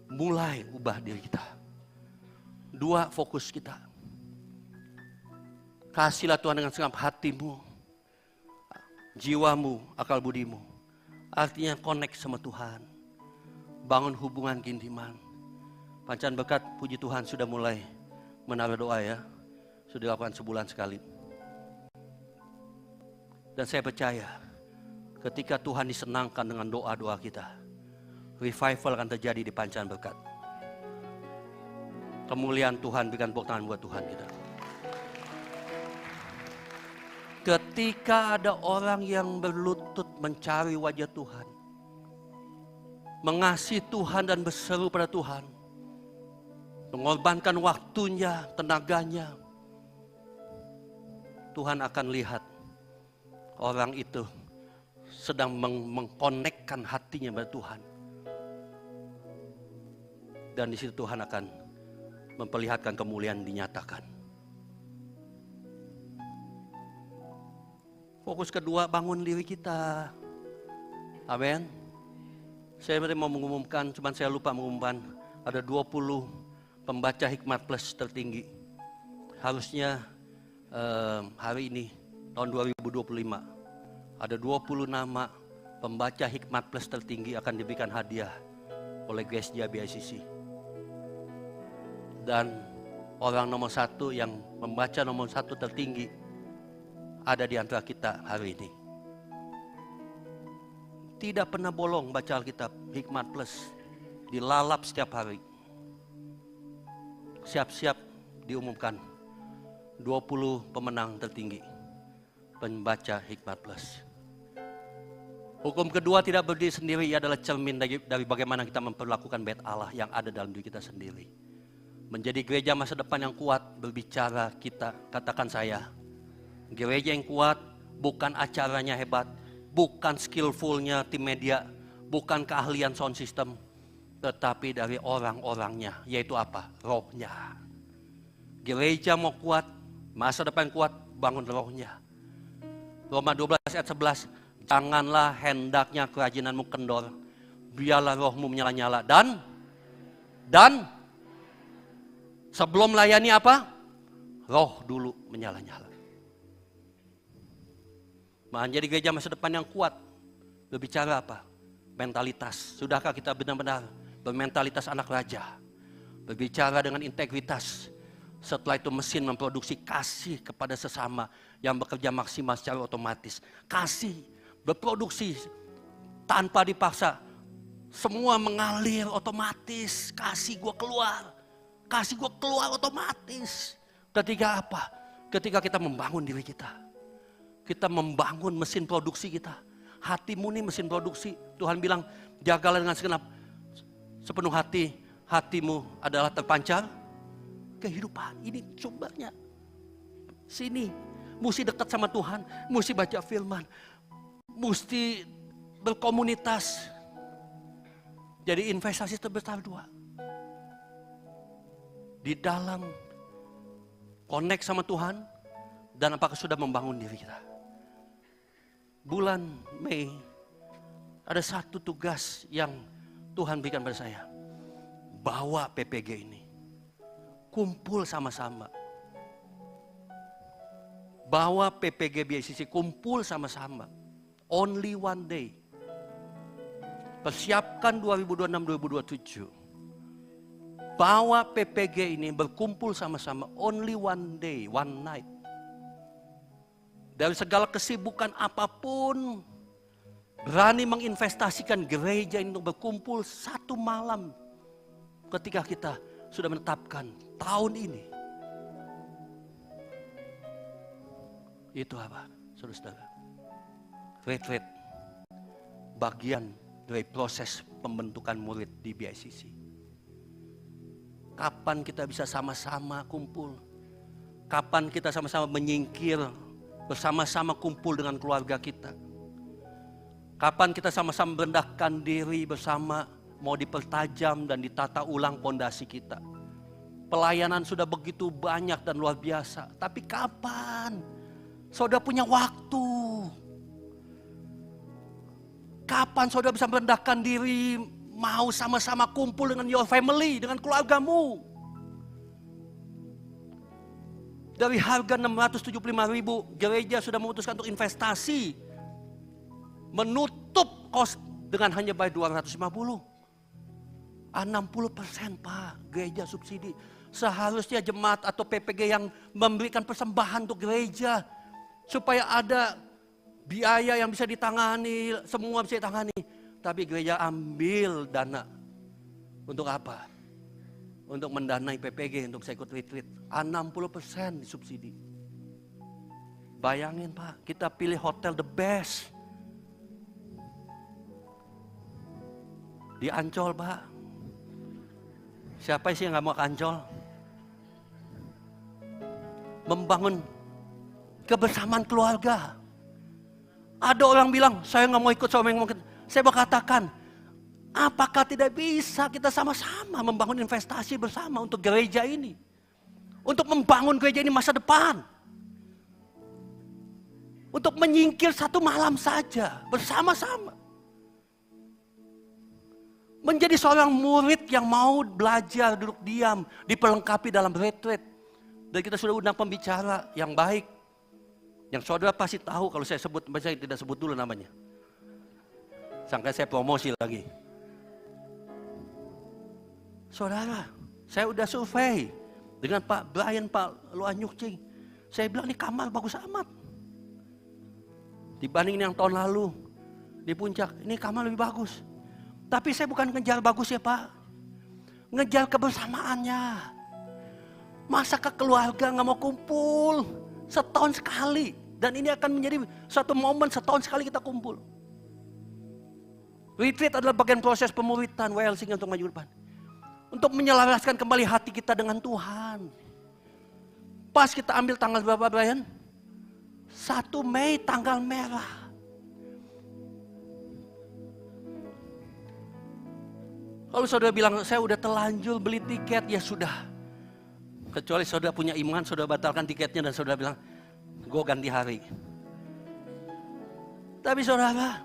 Mulai ubah diri kita. 2, fokus kita. Kasihlah Tuhan dengan segenap hatimu, jiwamu, akal budimu. Artinya connect sama Tuhan. Bangun hubungan keintiman. Pancaran berkat, puji Tuhan sudah mulai menaruh doa ya. Sudah dilakukan sebulan sekali. Dan saya percaya ketika Tuhan disenangkan dengan doa-doa kita, revival akan terjadi di pancaran berkat. Kemuliaan Tuhan, berikan tepuk tangan buat Tuhan kita. Ketika ada orang yang berlutut mencari wajah Tuhan, mengasihi Tuhan dan berseru pada Tuhan, mengorbankan waktunya, tenaganya, Tuhan akan lihat orang itu sedang mengkonekkan hatinya pada Tuhan. Dan di situ Tuhan akan memperlihatkan kemuliaan dinyatakan. Fokus kedua, bangun diri kita. Amin. Saya mau mengumumkan, cuman saya lupa mengumumkan, ada 20 pembaca Hikmat Plus tertinggi. Harusnya hari ini, tahun 2025, ada 20 nama pembaca Hikmat Plus tertinggi akan diberikan hadiah oleh Gereja BICC. Dan orang nomor 1 yang membaca nomor 1 tertinggi ada di antara kita hari ini. Tidak pernah bolong baca Alkitab, Hikmat Plus, dilalap setiap hari. Siap-siap diumumkan 20 pemenang tertinggi pembaca Hikmat Plus. Hukum kedua, tidak berdiri sendiri, ia adalah cermin dari bagaimana kita memperlakukan bait Allah yang ada dalam diri kita sendiri. Menjadi gereja masa depan yang kuat, berbicara kita, katakan saya, gereja yang kuat bukan acaranya hebat, bukan skillfulnya tim media, bukan keahlian sound system, tetapi dari orang-orangnya, yaitu apa? Rohnya. Gereja mau kuat, masa depan kuat, bangun rohnya. Roma 12 ayat 11, janganlah hendaknya kerajinanmu kendor, biarlah rohmu menyala-nyala. Dan sebelum melayani apa? Roh dulu menyala-nyala. Menjadi gereja masa depan yang kuat, berbicara apa? Mentalitas. Sudahkah kita benar-benar bermentalitas anak raja? Berbicara dengan integritas. Setelah itu mesin memproduksi kasih kepada sesama yang bekerja maksimal secara otomatis. Kasih, berproduksi tanpa dipaksa. Semua mengalir otomatis. Kasih gue keluar. Kasih gue keluar otomatis. Ketika apa? Ketika kita membangun diri kita. Kita membangun mesin produksi kita. Hatimu nih mesin produksi. Tuhan bilang, jagalah dengan sepenuh hati. Hatimu adalah terpancar kehidupan. Ini sumbernya. Sini. Mesti dekat sama Tuhan. Mesti baca firman. Mesti berkomunitas. Jadi investasi terbesar 2. Di dalam connect sama Tuhan. Dan apakah sudah membangun diri kita. Bulan Mei ada satu tugas yang Tuhan berikan pada saya. Bawa PPG ini. Kumpul sama-sama. Bawa PPG BICC kumpul sama-sama. Only one day. Persiapkan 2026-2027. Bawa PPG ini berkumpul sama-sama. Only one day, one night. Dari segala kesibukan apapun, berani menginvestasikan gereja ini untuk berkumpul satu malam. Ketika kita sudah menetapkan tahun ini. Itu apa, saudara-saudara? Retreat. Bagian dari proses pembentukan murid di BICC. Kapan kita bisa sama-sama kumpul? Kapan kita sama-sama menyingkir? Bersama-sama kumpul dengan keluarga kita. Kapan kita sama-sama merendahkan diri bersama, mau dipertajam dan ditata ulang pondasi kita. Pelayanan sudah begitu banyak dan luar biasa. Tapi kapan Saudara punya waktu. Kapan saudara bisa merendahkan diri, mau sama-sama kumpul dengan your family, dengan keluargamu. Dari harga 675.000, gereja sudah memutuskan untuk investasi. Menutup kos dengan hanya bayar 250. 60% Pak, gereja subsidi. Seharusnya jemaat atau PPG yang memberikan persembahan untuk gereja. Supaya ada biaya yang bisa ditangani, semua bisa ditangani. Tapi gereja ambil dana. Untuk apa? Untuk mendanai PPG, untuk saya ikut retreat. 60% disubsidi. Bayangin Pak, kita pilih hotel the best. Di Ancol Pak. Siapa sih yang gak mau ke Ancol? Membangun kebersamaan keluarga. Ada orang bilang, saya gak mau ikut, saya mau katakan, apakah tidak bisa kita sama-sama membangun investasi bersama untuk gereja ini? Untuk membangun gereja ini masa depan. Untuk menyingkir satu malam saja, bersama-sama. Menjadi seorang murid yang mau belajar, duduk diam, diperlengkapi dalam retreat. Dan kita sudah undang pembicara yang baik. Yang saudara pasti tahu kalau saya sebut, saya tidak sebut dulu namanya. Sangka saya promosi lagi. Saudara, saya udah survei dengan Pak Brian, Pak Luan Nyukcing. Saya bilang ini kamar bagus amat. Dibanding yang tahun lalu di puncak, ini kamar lebih bagus. Tapi saya bukan ngejar bagus ya Pak. Ngejar kebersamaannya. Masa ke keluarga gak mau kumpul setahun sekali. Dan ini akan menjadi suatu momen setahun sekali kita kumpul. Retreat adalah bagian proses pemuritan WLC untuk maju depan. Untuk menyelaraskan kembali hati kita dengan Tuhan. Pas kita ambil tanggal berapa Brian? 1 Mei tanggal merah. Kalau saudara bilang saya udah telanjur beli tiket, ya sudah. Kecuali saudara punya iman, saudara batalkan tiketnya dan saudara bilang, gue ganti hari. Tapi saudara,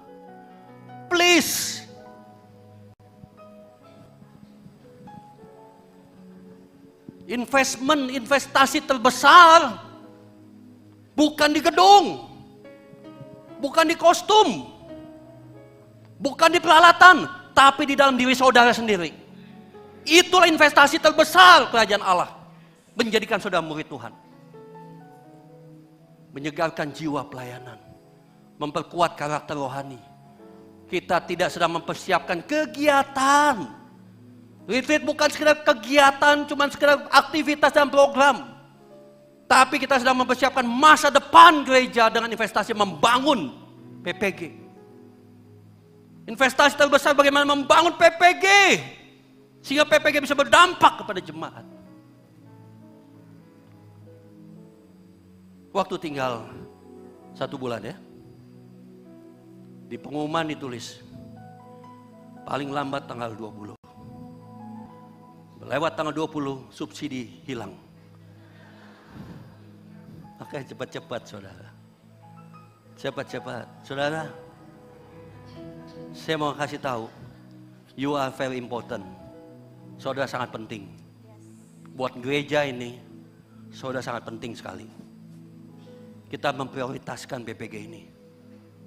please. Investasi terbesar bukan di gedung, bukan di kostum, bukan di peralatan, tapi di dalam diri saudara sendiri. Itulah investasi terbesar kerajaan Allah. Menjadikan saudara murid Tuhan. Menyegarkan jiwa pelayanan. Memperkuat karakter rohani. Kita tidak sedang mempersiapkan kegiatan. Retreat bukan sekedar kegiatan, cuma sekedar aktivitas dan program. Tapi kita sedang mempersiapkan masa depan gereja dengan investasi membangun PPG. Investasi terbesar bagaimana membangun PPG. Sehingga PPG bisa berdampak kepada jemaat. Waktu tinggal 1 bulan ya. Di pengumuman ditulis, paling lambat tanggal 20. Lewat tanggal 20, subsidi hilang. Oke, cepat-cepat saudara. Cepat-cepat. Saudara, saya mau kasih tahu, you are very important. Saudara sangat penting. Buat gereja ini, saudara sangat penting sekali. Kita memprioritaskan PPG ini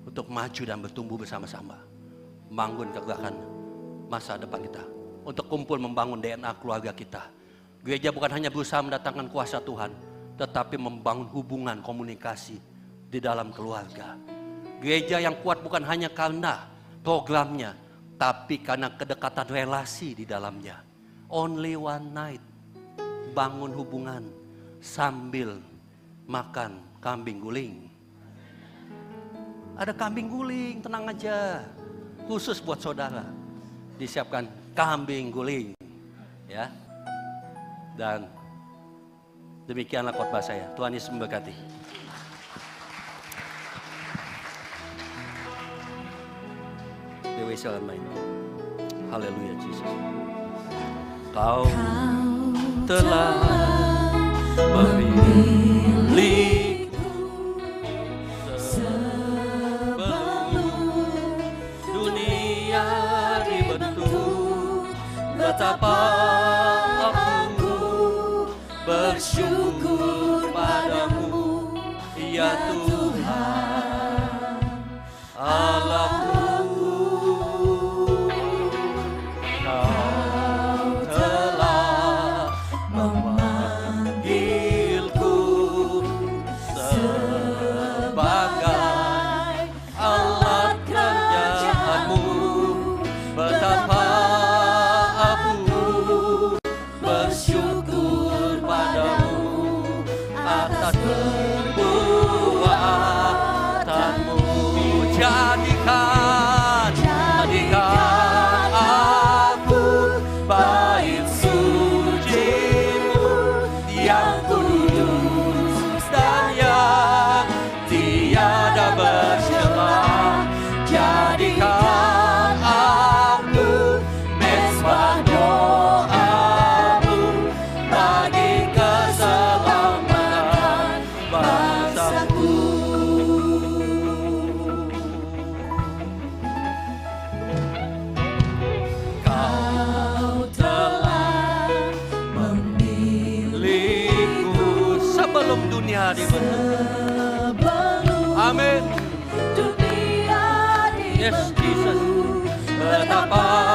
untuk maju dan bertumbuh bersama-sama. Membangun kegagahan masa depan kita. Untuk kumpul membangun DNA keluarga kita. Gereja bukan hanya berusaha mendatangkan kuasa Tuhan, tetapi membangun hubungan komunikasi di dalam keluarga. Gereja yang kuat bukan hanya karena programnya, tapi karena kedekatan relasi di dalamnya. Only one night, bangun hubungan sambil makan kambing guling. Ada kambing guling, tenang aja. Khusus buat saudara. Disiapkan kambing guling. Ya. Dan demikianlah khotbah saya. Tuhan Yesus memberkati. Dewi salam main. Haleluya Yesus. Kau telah memilih betapa aku bersyukur padamu, ya Tuhan Allahku. Kau telah memanggilku sebagai alat kerjaanmu. Betapa aku bersyukur padamu atas perbuatanmu. Jadikan aku bait suci-Mu yang kudus dan yang tiada bercela. Jadikan aku mezbah doa-Mu bagi keselamatan bangsaku. Kau telah memilihku sebelum dunia dibentuk. Amin. Yes, Jesus. Betapa